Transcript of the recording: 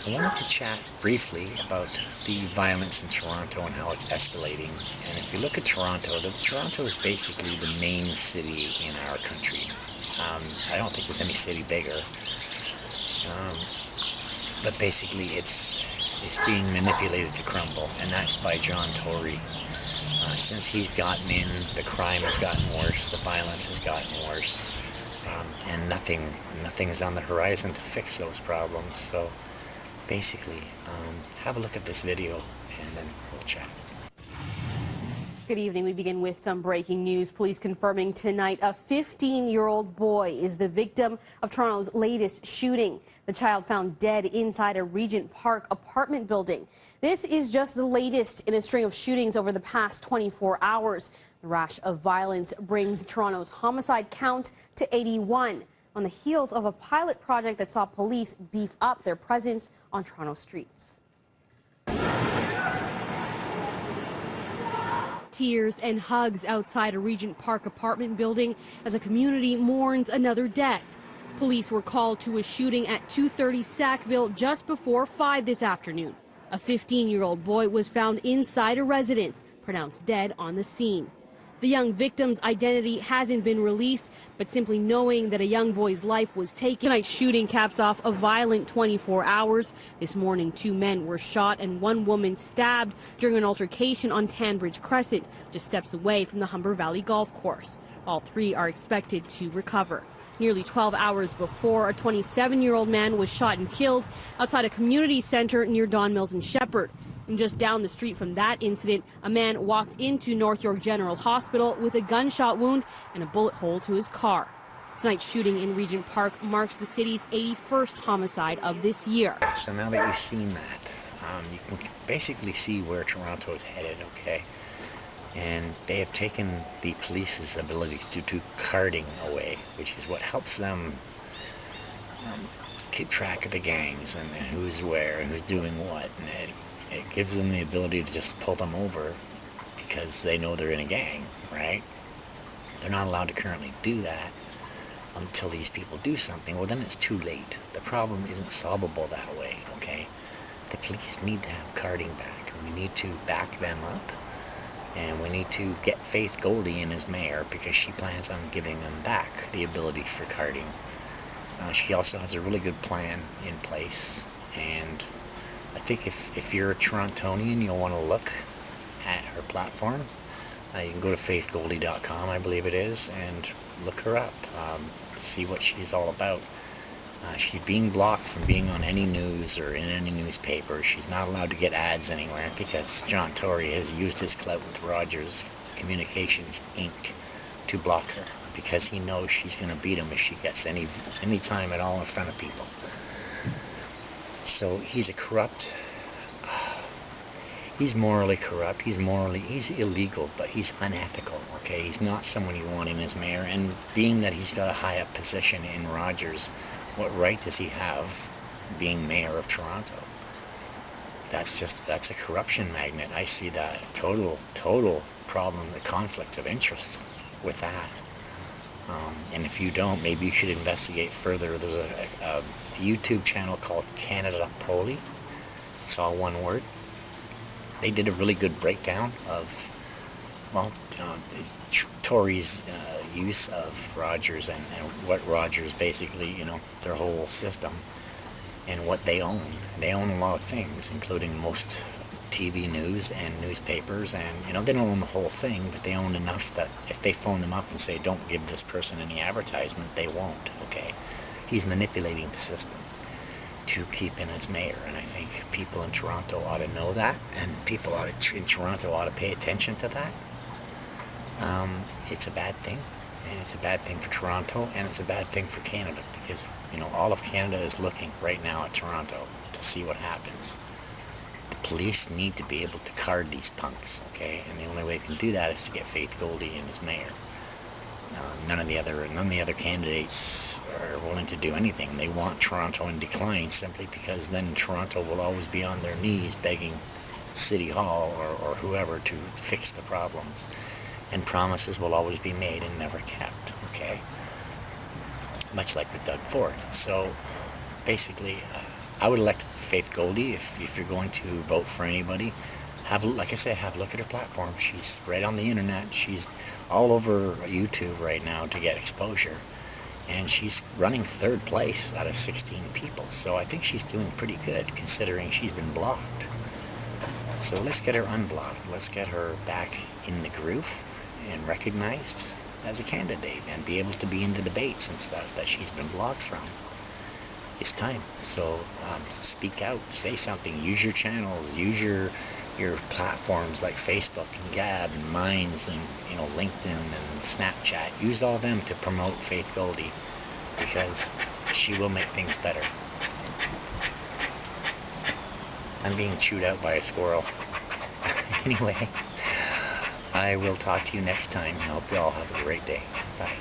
I wanted to chat briefly about the violence in Toronto and how it's escalating. And if you look at Toronto, Toronto is basically the main city in our country. I don't think there's any city bigger, um, but basically it's being manipulated to crumble, and that's by John Tory. Since he's gotten in, the crime has gotten worse, the violence has gotten worse, and nothing's on the horizon to fix those problems. So basically, have a look at this video and then we'll chat. Good evening. We begin with some breaking news. Police confirming tonight a 15-year-old boy is the victim of Toronto's latest shooting. The child found dead inside a Regent Park apartment building. This is just the latest in a string of shootings over the past 24 hours. The rash of violence brings Toronto's homicide count to 81 on the heels of a pilot project that saw police beef up their presence on Toronto streets. Tears and hugs outside a Regent Park apartment building as a community mourns another death. Police were called to a shooting at 230 Sackville just before 5 this afternoon. A 15-year-old boy was found inside a residence, pronounced dead on the scene. The young victim's identity hasn't been released, but simply knowing that a young boy's life was taken. Tonight's shooting caps off a violent 24 hours. This morning, 2 men were shot and 1 woman stabbed during an altercation on Tanbridge Crescent, just steps away from the Humber Valley Golf Course. All 3 are expected to recover. Nearly 12 hours before, a 27-year-old man was shot and killed outside a community center near Don Mills and Shepherd. And just down the street from that incident, a man walked into North York General Hospital with a gunshot wound and a bullet hole to his car. Tonight's shooting in Regent Park marks the city's 81st homicide of this year. So now that you've seen that, you can basically see where Toronto is headed, okay? And they have taken the police's ability to do carding away, which is what helps them keep track of the gangs and who's where and who's doing what. And it gives them the ability to just pull them over because they know they're in a gang, right? They're not allowed to currently do that until these people do something. Well, then it's too late. The problem isn't solvable that way, okay? The police need to have carding back. We need to back them up, and we need to get Faith Goldie in as mayor because she plans on giving them back the ability for carding. She also has a really good plan in place, and I think if you're a Torontonian, you'll want to look at her platform. You can go to faithgoldie.com, I believe it is, and look her up, see what she's all about. She's being blocked from being on any news or in any newspaper. She's not allowed to get ads anywhere because John Tory has used his clout with Rogers Communications Inc. to block her because he knows she's going to beat him if she gets any time at all in front of people. So he's morally corrupt, he's illegal, but he's unethical, okay? He's not someone you want in as mayor, and being that he's got a high up position in Rogers, what right does he have being mayor of Toronto? That's a corruption magnet. I see that total problem, the conflict of interest with that. And if you don't, maybe you should investigate further. There's a YouTube channel called Canada Poly. It's all one word. They did a really good breakdown of, Tory's use of Rogers and what Rogers basically, their whole system and what they own. They own a lot of things, including most TV news and newspapers, and they don't own the whole thing, but they own enough that if they phone them up and say don't give this person any advertisement, they won't, okay? He's manipulating the system to keep him as mayor, and I think people in Toronto ought to know that, and people in Toronto ought to pay attention to that. It's a bad thing, and it's a bad thing for Toronto, and it's a bad thing for Canada, because all of Canada is looking right now at Toronto to see what happens. The police need to be able to card these punks, okay? And the only way we can do that is to get Faith Goldie in as mayor. None of the other candidates are willing to do anything. They want Toronto in decline simply because then Toronto will always be on their knees begging City Hall or whoever to fix the problems. And promises will always be made and never kept, okay? Much like with Doug Ford. So basically, I would elect Faith Goldie if you're going to vote for anybody. Like I said, have a look at her platform. She's right on the internet. She's all over YouTube right now to get exposure. And she's running 3rd place out of 16 people. So I think she's doing pretty good considering she's been blocked. So let's get her unblocked. Let's get her back in the groove and recognized as a candidate and be able to be in the debates and stuff that she's been blocked from. It's time. So speak out, say something, use your channels, use your platforms like Facebook and Gab and Minds and LinkedIn and Snapchat. Use all of them to promote Faith Goldie because she will make things better. I'm being chewed out by a squirrel. Anyway, I will talk to you next time. I hope you all have a great day. Bye.